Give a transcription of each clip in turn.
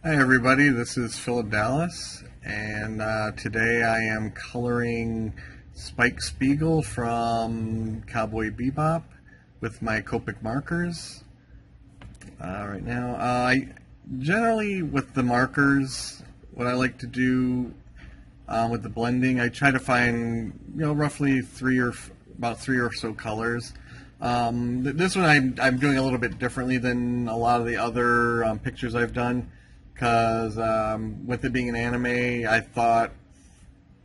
Hi everybody, this is Philip Dallas, and today I am coloring Spike Spiegel from Cowboy Bebop with my Copic markers. Right now, I generally with the markers, what I like to do with the blending, I try to find roughly about three or so colors. This one I'm doing a little bit differently than a lot of the other pictures I've done because with it being an anime, I thought,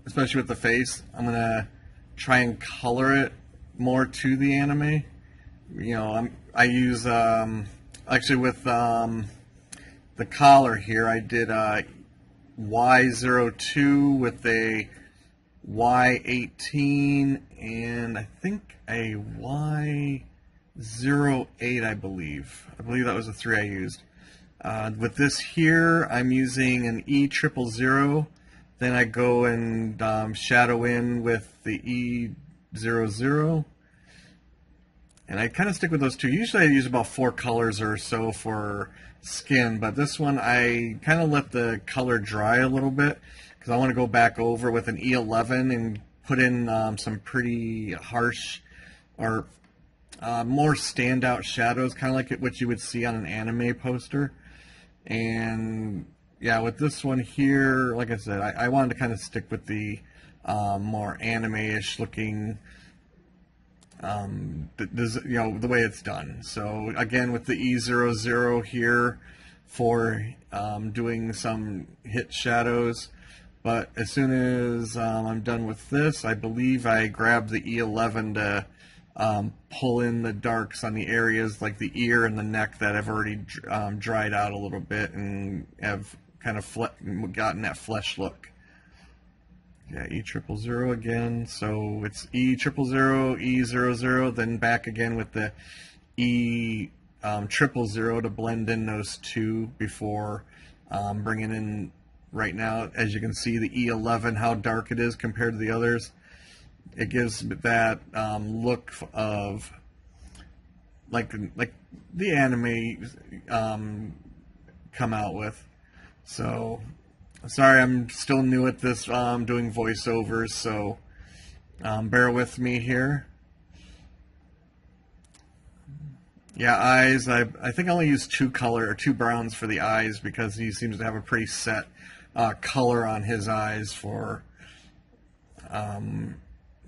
especially with the face, I'm gonna try and color it more to the anime. I use actually with the collar here, I did Y02 with a Y18 and I think a Y08, I believe. I believe that was the three I used. With this here, I'm using an E000. Then I go and shadow in with the E00. And I kind of stick with those two. Usually I use about 4 colors or so for skin, but this one I kind of let the color dry a little bit because I want to go back over with an E11 and put in some pretty harsh or more standout shadows, kind of like what you would see on an anime poster. And yeah, with this one here, like I said, I wanted to kind of stick with the more anime-ish looking, the way it's done. So again, with the E00 here for doing some hit shadows. But as soon as I'm done with this, I believe I grab the E11 to pull in the darks on the areas like the ear and the neck that have already dried out a little bit and have kind of gotten that flesh look. Yeah, E000 again. So it's E000, E00, then back again with the E000 to blend in those two before bringing in. Right now, as you can see, the E11, how dark it is compared to the others. It gives that look of like the anime come out with. So sorry, I'm still new at this doing voiceovers, so bear with me here. Yeah, eyes. I think I only used two browns for the eyes because he seems to have a pretty set color on his eyes for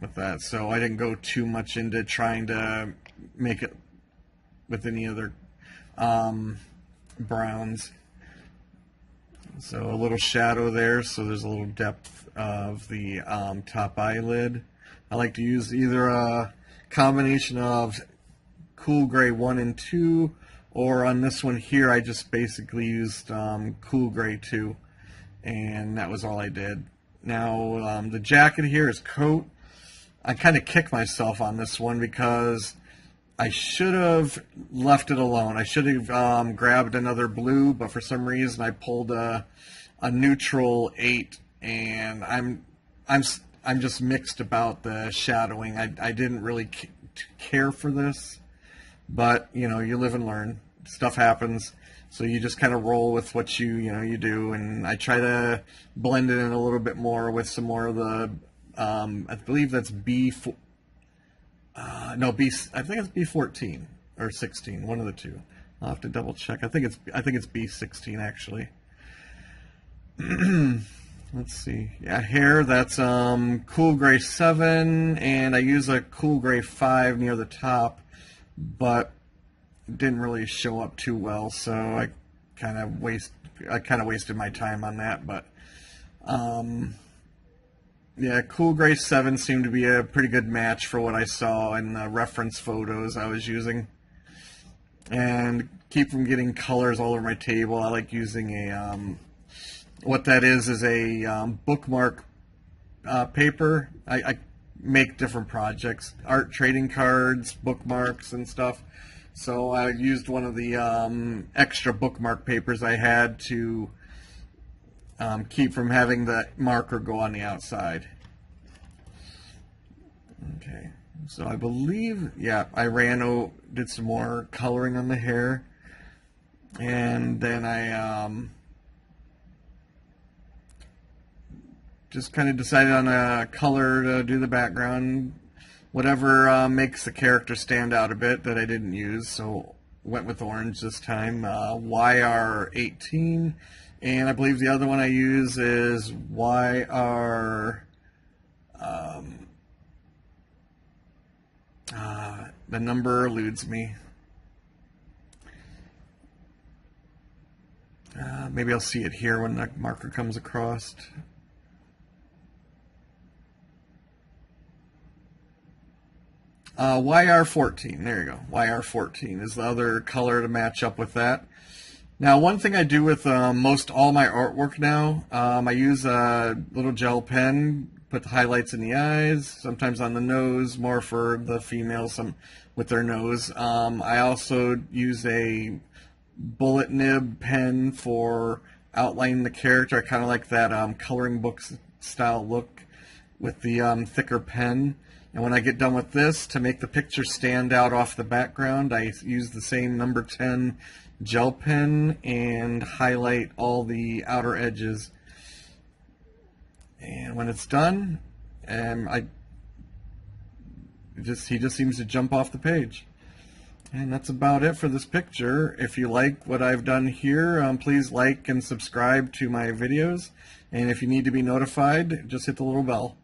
with that. So I didn't go too much into trying to make it with any other browns. So a little shadow there, so there's a little depth of the top eyelid. I like to use either a combination of Cool Gray 1 and 2, or on this one here, I just basically used Cool Gray 2, and that was all I did. Now, the jacket here is coat. I kind of kick myself on this one because I should have left it alone. I should have grabbed another blue, but for some reason I pulled a neutral 8, and I'm just mixed about the shadowing. I didn't really care for this, but you live and learn. Stuff happens, so you just kind of roll with what you do. And I try to blend it in a little bit more with some more of the I believe that's B4. No, B. I think it's B14 or 16, one of the two. I'll have to double check. I think it's B16 actually. Let's see. Yeah, hair. That's Cool Gray 7, and I use a Cool Gray 5 near the top, but it didn't really show up too well, so I kind of wasted my time on that. But yeah, Cool Gray 7 seemed to be a pretty good match for what I saw in the reference photos I was using. And keep from getting colors all over my table, I like using a, what that is a bookmark paper. I make different projects, art trading cards, bookmarks, and stuff. So I used one of the extra bookmark papers I had to keep from having the marker go on the outside. Okay, so I believe, yeah, did some more coloring on the hair, and then I just kind of decided on a color to do the background, whatever makes the character stand out a bit that I didn't use, so went with orange this time. YR18, and I believe the other one I use is YR. The number eludes me. Maybe I'll see it here when the marker comes across. YR14, there you go. YR14 is the other color to match up with that. Now, one thing I do with most all my artwork now, I use a little gel pen, put the highlights in the eyes, sometimes on the nose, more for the females, some with their nose. I also use a bullet nib pen for outlining the character. I kind of like that coloring book style look with the thicker pen. And when I get done with this, to make the picture stand out off the background, I use the same number 10 gel pen and highlight all the outer edges. And when it's done, he just seems to jump off the page. And that's about it for this picture. If you like what I've done here, please like and subscribe to my videos. And if you need to be notified, just hit the little bell.